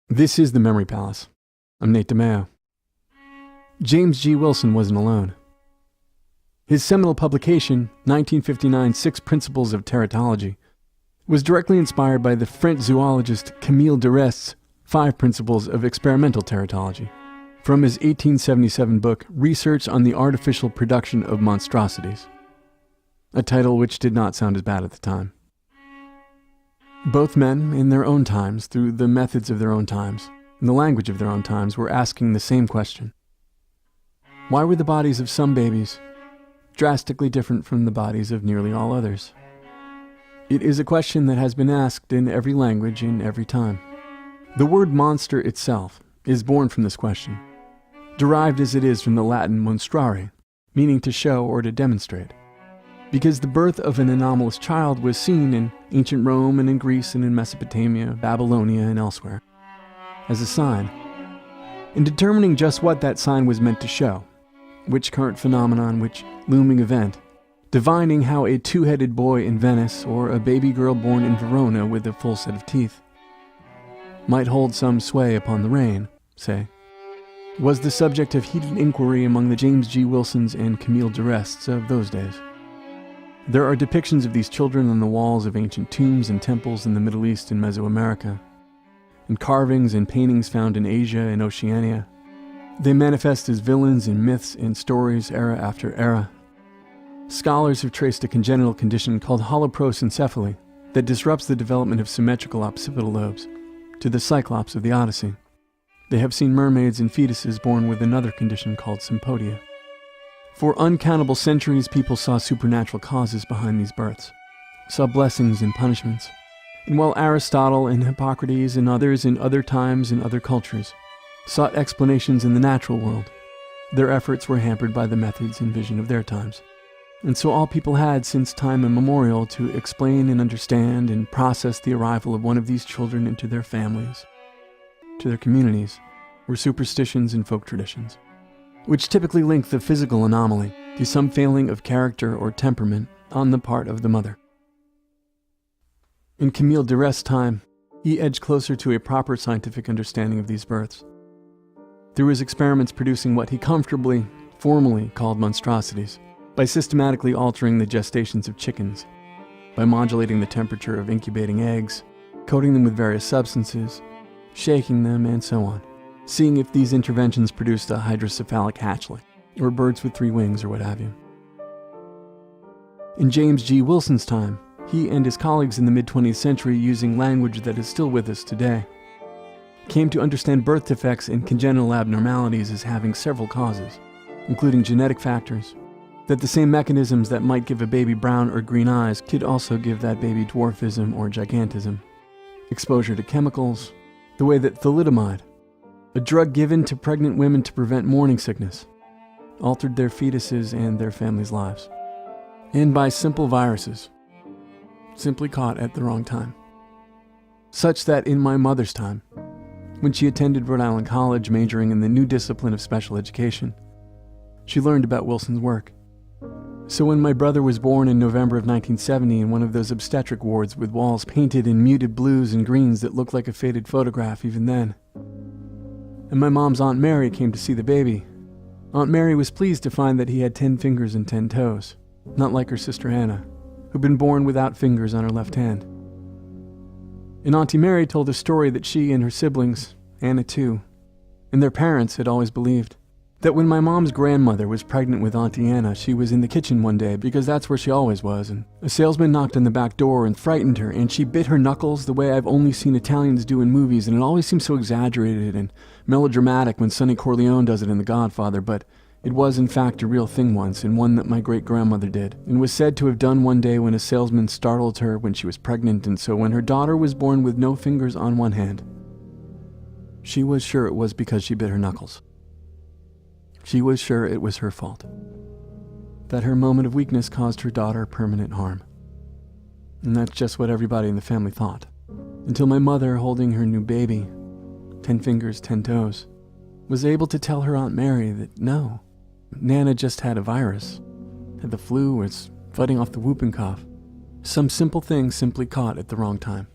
This is The Memory Palace. I'm Nate DiMeo. James G. Wilson wasn't alone. His seminal publication, 1959's 6 Principles of Teratology, was directly inspired by the French zoologist Camille Durest's 5 Principles of Experimental Teratology, from his 1877 book Research on the Artificial Production of Monstrosities, a title which did not sound as bad at the time. Both men, in their own times, through the methods of their own times, and the language of their own times, were asking the same question. Why were the bodies of some babies drastically different from the bodies of nearly all others? It is a question that has been asked in every language in every time. The word monster itself is born from this question, derived as it is from the Latin monstrare, meaning to show or to demonstrate, because the birth of an anomalous child was seen in ancient Rome and in Greece and in Mesopotamia, Babylonia, and elsewhere, as a sign. In determining just what that sign was meant to show, which current phenomenon, which looming event, divining how a 2-headed boy in Venice or a baby girl born in Verona with a full set of teeth might hold some sway upon the reign, say, was the subject of heated inquiry among the James G. Wilsons and Camille Durests of those days. There are depictions of these children on the walls of ancient tombs and temples in the Middle East and Mesoamerica, and carvings and paintings found in Asia and Oceania. They manifest as villains in myths and stories era after era. Scholars have traced a congenital condition called holoprosencephaly that disrupts the development of symmetrical occipital lobes to the Cyclops of the Odyssey. They have seen mermaids and fetuses born with another condition called symphodia. For uncountable centuries, people saw supernatural causes behind these births, saw blessings and punishments. And while Aristotle and Hippocrates and others in other times and other cultures sought explanations in the natural world, their efforts were hampered by the methods and vision of their times. And so all people had since time immemorial to explain and understand and process the arrival of one of these children into their families, to their communities, were superstitions and folk traditions, which typically link the physical anomaly to some failing of character or temperament on the part of the mother. In Camille Durest's time, he edged closer to a proper scientific understanding of these births, through his experiments producing what he comfortably, formally called monstrosities, by systematically altering the gestations of chickens, by modulating the temperature of incubating eggs, coating them with various substances, shaking them, and so on, seeing if these interventions produced a hydrocephalic hatchling, or birds with 3 wings, or what have you. In James G. Wilson's time, he and his colleagues in the mid-20th century, using language that is still with us today, came to understand birth defects and congenital abnormalities as having several causes, including genetic factors, that the same mechanisms that might give a baby brown or green eyes could also give that baby dwarfism or gigantism, exposure to chemicals, the way that thalidomide, a drug given to pregnant women to prevent morning sickness, altered their fetuses and their families' lives, and by simple viruses, simply caught at the wrong time. Such that in my mother's time, when she attended Rhode Island College majoring in the new discipline of special education, she learned about Wilson's work. So when my brother was born in November of 1970 in one of those obstetric wards with walls painted in muted blues and greens that looked like a faded photograph even then, and my mom's Aunt Mary came to see the baby, Aunt Mary was pleased to find that he had 10 fingers and 10 toes, not like her sister Hannah, who'd been born without fingers on her left hand. And Auntie Mary told a story that she and her siblings, Anna too, and their parents had always believed, that when my mom's grandmother was pregnant with Auntie Anna, she was in the kitchen one day, because that's where she always was, and a salesman knocked on the back door and frightened her, and she bit her knuckles the way I've only seen Italians do in movies, and it always seems so exaggerated and melodramatic when Sonny Corleone does it in The Godfather, but it was in fact a real thing once, and one that my great-grandmother did, and was said to have done one day when a salesman startled her when she was pregnant, and so when her daughter was born with no fingers on one hand, she was sure it was because she bit her knuckles. She was sure it was her fault, that her moment of weakness caused her daughter permanent harm. And that's just what everybody in the family thought, until my mother, holding her new baby, 10 fingers, 10 toes, was able to tell her Aunt Mary that no, Nana just had a virus, had the flu, was fighting off the whooping cough, some simple thing simply caught at the wrong time.